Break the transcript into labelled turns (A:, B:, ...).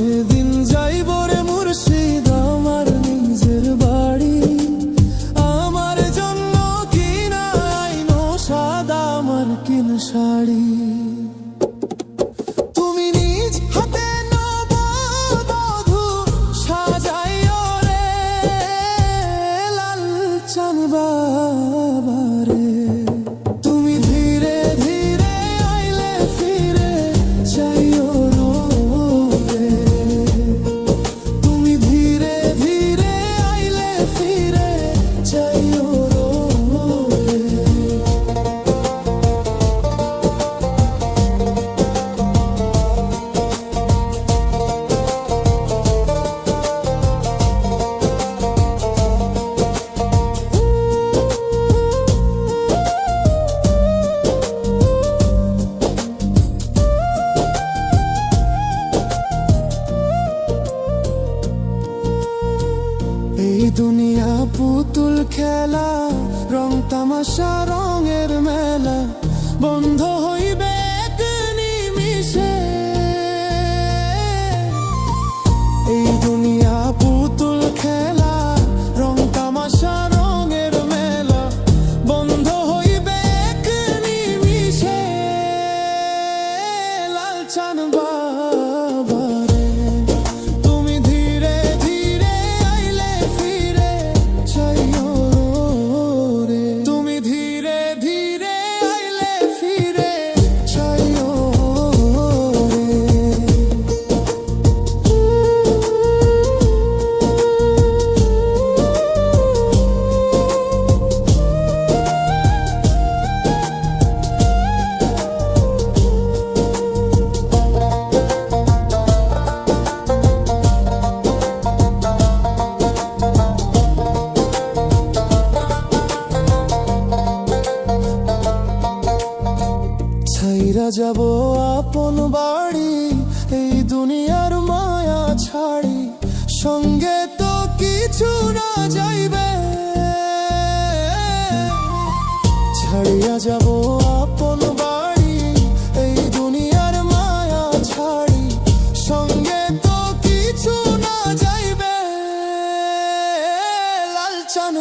A: সেদিন যাইব রে মুর্শিদ আমার নিজের বাড়ি, আমার জন্য কিনা আইনো সাদা মার্কিন শাড়ি। তুমি নিজ হাতে নববধূ সাজাইও রে লাল চান বাবারে। তুমি ধীরে ধীরে আইলে ফিরে চাইও রে, তুমি ধীরে ধীরে আইলে ফিরে চাইও রে। এই দুনিয়া পুতুল খেলা, রং তামাশা রঙের মেলা, বন্ধ হইবে এক নিমিষে। এই দুনিয়া পুতুল খেলা, রং তামাশা রঙের মেলা, বন্ধ হইবে এক নিমিষে। লাল চান বাবারে, তুমি ধীরে ধীরে আইলে ফিরে চাইও রে, তুমি ধীরে ধীরে আইলে ফিরে চাইও রে। ছাইরা যাব আপন বাড়ি, এই দুনিয়ার মায়া ছাড়ি, সঙ্গে তো কিছু না যাইবে। ছাড়িয়া যাব আপন বাড়ি, এই দুনিয়ার মায়া ছাড়ি, সঙ্গে তো কিছু না যাইবে। লাল চান